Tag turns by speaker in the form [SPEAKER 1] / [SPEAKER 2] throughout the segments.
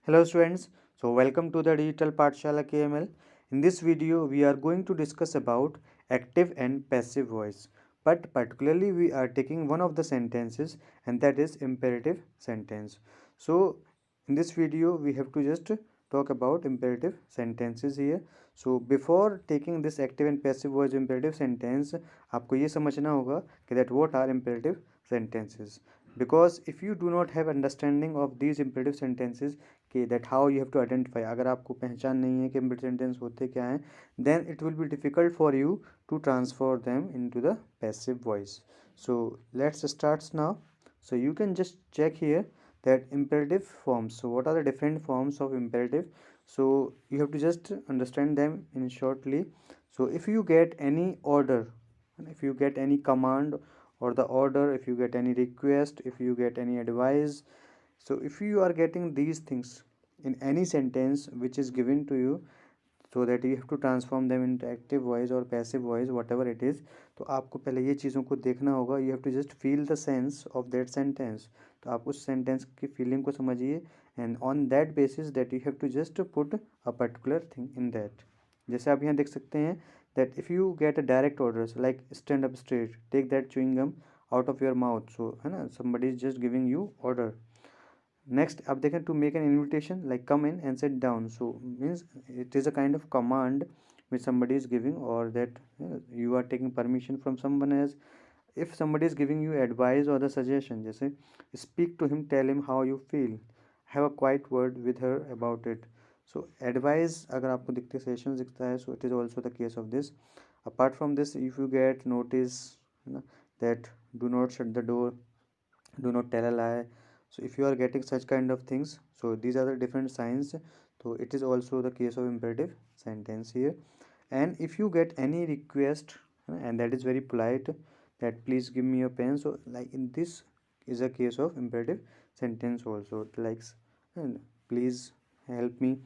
[SPEAKER 1] Hello students, so welcome to the Digital Pathshala KML. In this video, we are going to discuss about active and passive voice. But particularly we are taking one of the sentences and that is imperative sentence. So in this video, we have to just talk about imperative sentences here. So before taking this active and passive voice imperative sentence, आपको ये समझना होगा कि that what are imperative sentences. Because if you do not have understanding of these imperative sentences, कि that how you have to identify, अगर आपको पहचान नहीं है कि इम्प्लिसिट सेंटेंस होते क्या हैं, then it will be difficult for you to transfer them into the passive voice. So let's start now. So you can just check here that imperative forms. So what are the different forms of imperative? So you have to just understand them in shortly. So if you get any order, if you get any command or the order, if you get any request, if you get any advice, so if you are getting these things in any sentence which is given to you, so that you have to transform them into active voice or passive voice, whatever it is, तो आपको पहले ये चीज़ों को देखना होगा. You have to just feel the sense of that sentence. तो आप उस sentence की feeling को समझिए and on that basis that you have to just put a particular thing in that. जैसे आप यहाँ देख सकते हैं that if you get a direct orders like stand up straight, take that chewing gum out of your mouth, so है ना, somebody is just giving you order. Next आप देखें to make an invitation like come in and sit down, so means it is a kind of command which somebody is giving, or that you are taking permission from someone else. If somebody is giving you advice or the suggestion, जैसे speak to him, tell him how you feel, have a quiet word with her about it. So advice अगर आपको दिखते suggestions दिखता है, so it is also the case of this. Apart from this, if you get notice that do not shut the door, do not tell a lie, so if you are getting such kind of things, so these are the different signs. So it is also the case of imperative sentence here. And if you get any request and that is very polite, that please give me a pen, so like in this is a case of imperative sentence also, like please help me.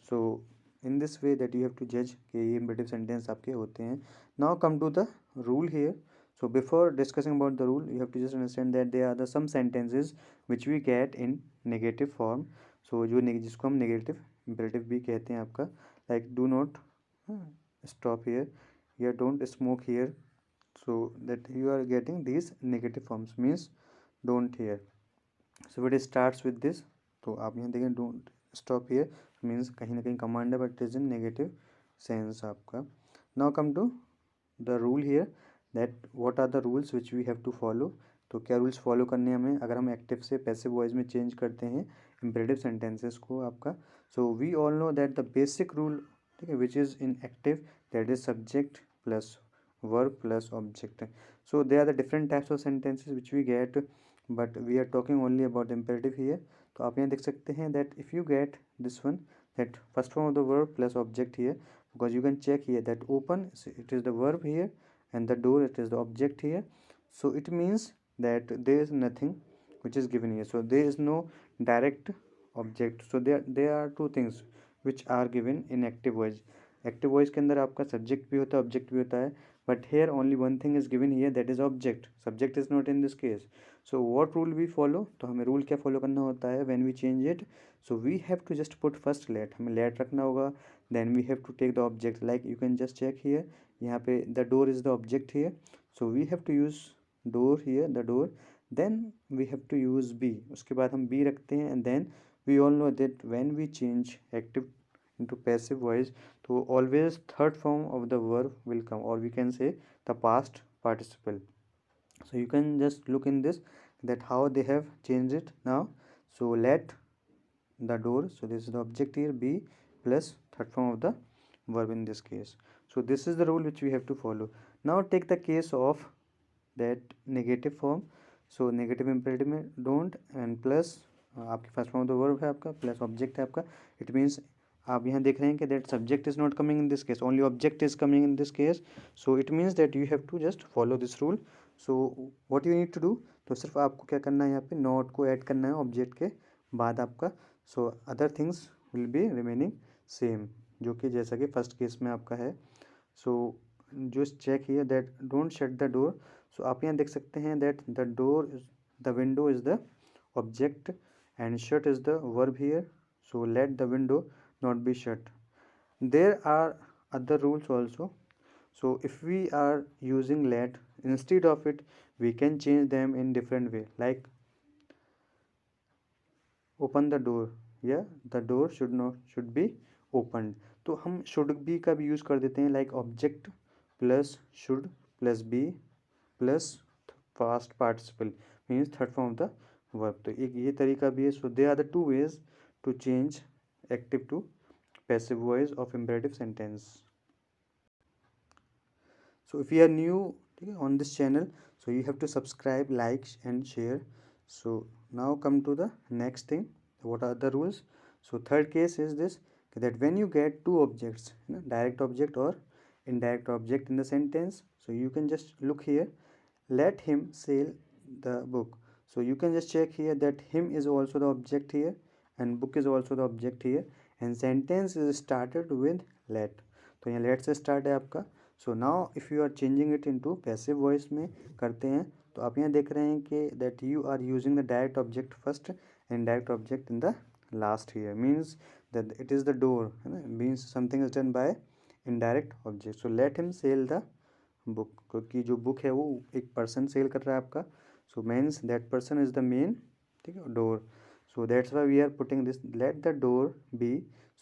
[SPEAKER 1] So in this way that you have to judge कि ये imperative sentence आपके होते हैं. Now come to the rule here. So before discussing about the rule, you have to just understand that there are the some sentences which we get in negative form. So जो जिसको हम negative imperative भी कहते हैं आपका, like do not stop here, या don't smoke here. So that you are getting these negative forms, means don't here. So it starts with this. तो आप यहाँ देखें don't stop here means कहीं ना कहीं command है, but it is in negative sense आपका. Now come to the rule here, that what are the rules which we have to follow. तो क्या रूल्स फॉलो करने हमें अगर हम एक्टिव से पैसिव वॉइस में चेंज करते हैं इम्परेटिव सेंटेंसेस को आपका. So we all know that the basic rule, ठीक है, which is in active, that is subject plus verb plus object. So they are the different types of sentences which we get, but we are talking only about imperative here. तो आप यहाँ देख सकते हैं that if you get this one, that first form of the verb plus object here, because you can check here that open, it is the verb here, and the door, it is the object here. So it means that there is nothing which is given here, so there is no direct object. So there are two things which are given in active voice. Active voice के अंदर आपका subject भी होता है, object भी होता है, but here only one thing is given here, that is object. Subject is not in this case. So what rule we follow, तो हमें रूल क्या फॉलो करना होता है when we change it. So we have to just put first let, हमें let रखना होगा, then we have to take the object. Like you can just check here, यहाँ पे the door is the object here, so we have to use door here, the door. Then we have to use be, उसके बाद हम be रखते हैं, and then we all know that when we change active into passive voice, so always third form of the verb will come, or we can say the past participle. So you can just look in this that how they have changed it now. So let the door, so this is the object here, be plus third form of the verb in this case. So this is the rule which we have to follow. Now take the case of that negative form. So negative imperative में don't and plus आपके first form of the verb है आपका, plus object है आपका. It means आप यहाँ देख रहे हैं कि that subject is not coming in this case, only object is coming in this case. So it means that you have to just follow this rule. So what you need to do, तो सिर्फ आपको क्या करना है, यहाँ पे not को add करना है ऑब्जेक्ट के बाद आपका. So other things will be remaining same, जो कि जैसा कि फर्स्ट केस में आपका है. So you check here that don't shut the door. सो आप यहाँ देख सकते हैं that the door, the window is the object and shut is the verb here. so let the window not be shut. There are other rules also. So if we are using let, instead of it we can change them in different way, like open the door, या the door should be opened. तो हम should be का भी use कर देते हैं, like object plus should plus be plus past participle means third form of the verb. तो एक ये तरीका भी है. So there are the two ways to change active to passive voice of imperative sentence. So if you are new on this channel, so you have to subscribe, like and share. So now come to the next thing. What are the rules? So third case is this, that when you get two objects, direct object or indirect object in the sentence, so you can just look here, let him sell the book. So you can just check here that him is also the object here and book is also the object here, and sentence is started with let. तो यहाँ let से start है आपका. So now if you are changing it into passive voice में करते हैं, तो आप यहाँ देख रहे हैं कि that you are using the direct object first and direct object in the last here, means that it is the door, है ना, means something is done by indirect object. So let him sell the book, क्योंकि जो book है वो एक person cell कर रहा है आपका. So means that person is the main, ठीक है, door. So that's why we are putting this, let the door be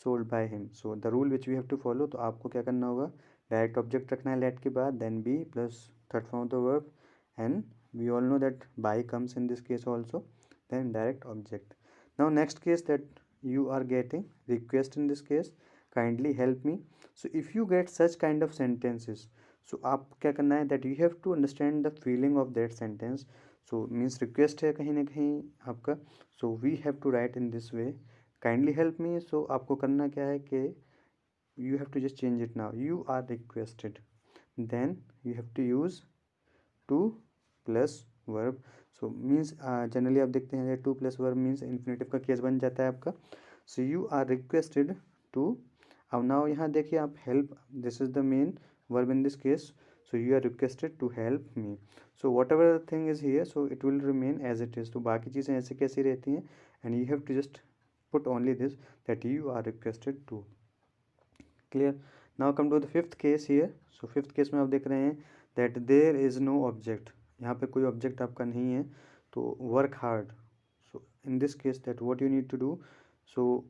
[SPEAKER 1] sold by him. So the rule which we have to follow. तो आपको क्या करना होगा, डायरेक्ट ऑब्जेक्ट रखना है let के बाद, then be plus third form of the verb, and we all know that by comes in this case also, then direct object. Now next case that you are getting request in this case, kindly help me. So if you get such kind of sentences, so आप क्या करना है, that you have to understand the feeling of that sentence. So means request है कहीं ना कहीं आपका, so we have to write in this way, kindly help me. So आपको करना क्या है कि you have to just change it now, you are requested, then you have to use to plus verb. So means generally आप देखते हैं to plus verb means infinitive का case बन जाता है आपका. So you are requested to. अब now यहाँ देखिए आप help, this is the main verb in this case. So you are requested to help me. So whatever the thing is here, so it will remain as it is. तो बाकी चीज़ें ऐसे कैसी रहती हैं, and you have to just put only this, that you are requested to. Clear. Now come to the fifth case here. So fifth case में आप देख रहे हैं that there is no object, यहाँ पे कोई ऑब्जेक्ट आपका नहीं है. तो work hard. So in this case that what you need to do, so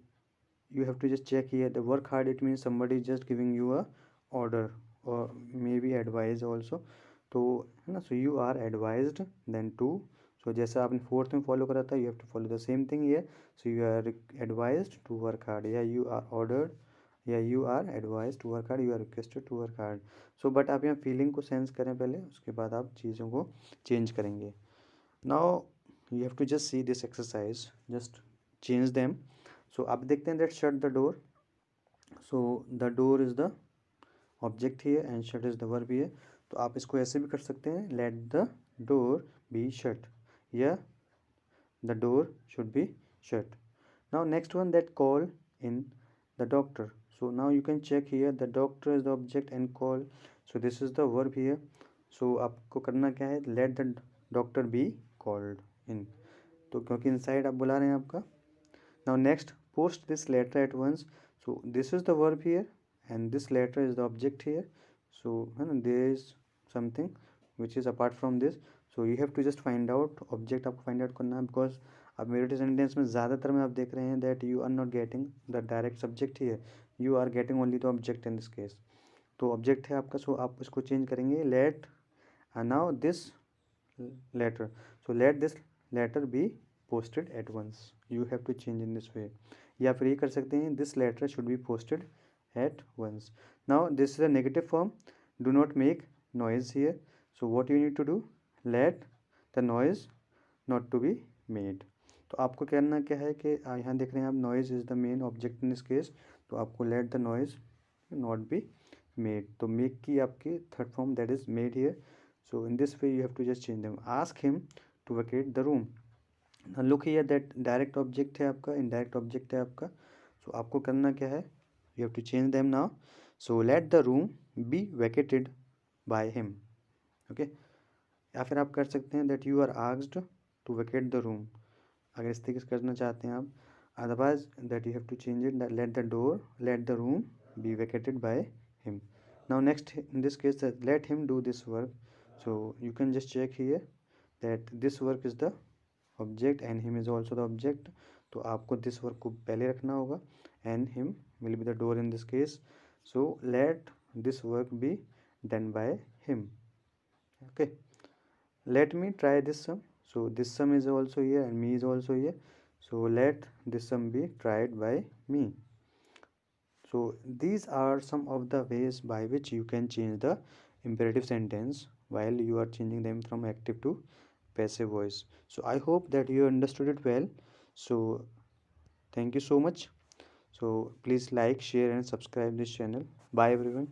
[SPEAKER 1] you have to just check here the work hard, it means somebody is just giving you a order or maybe advice also. तो है ना, so you are advised then to. so जैसा आपने fourth में follow करा था, you have to follow the same thing here. so you are advised to work hard, या you are ordered, या you are advised to work hard, you are requested to work hard. so but आप यहाँ feeling को sense करें पहले, उसके बाद आप चीज़ों को चेंज करेंगे. now you have to just see this exercise, just change them. सो आप देखते हैं that shut the door. So the door is the object here and shut is the verb here. तो आप इसको ऐसे भी कर सकते हैं, let the door be shut, या the door should be shut. Now next one, that call in the doctor. So now you can check here, the doctor is the object and call, so this is the verb here. So आपको करना क्या है, let the doctor be called in. तो क्योंकि inside आप बुला रहे हैं आपका. Now next, post this letter at once. So this is the verb here and this letter is the object here. So there is something which is apart from this. So you have to just find out object, आपको find out करना है, because अब मेरे sentence में ज़्यादातर में आप देख रहे हैं that you are not getting the direct subject here, you are getting only the object in this case. तो object है आपका, so आप इसको change करेंगे, let now this letter, so let this letter be posted at once. You have to change in this way. या फिर ये कर सकते हैं, this letter should be posted at once. Now this is a negative form, do not make noise here. So what you need to do, let the noise not to be made. तो आपको करना क्या है कि यहाँ देख रहे हैं आप, noise is the main object in this case. तो आपको let the noise not be made. तो make की आपकी third form, that is made here. So in this way you have to just change them. Ask him to vacate the room. Look here that direct object है आपका, indirect object है आपका. सो आपको करना क्या है, you have to change them now. So let the room be vacated by him. Okay. या फिर आप कर सकते हैं that you are asked to vacate the room, अगर इस तरीके से करना चाहते हैं आप. Otherwise that you have to change it that let the room be vacated by him. Now next in this case that let him do this work. So you can just check here that this work is the object and him is also the object. तो आपको this work को पहले रखना होगा and him will be the door in this case. So let this work be done by him. Okay, let me try this sum. So this sum is also here and me is also here. So let this sum be tried by me. So these are some of the ways by which you can change the imperative sentence while you are changing them from active to passive voice. So I hope that you understood it well. So thank you so much. So please like, share and subscribe this channel. Bye everyone.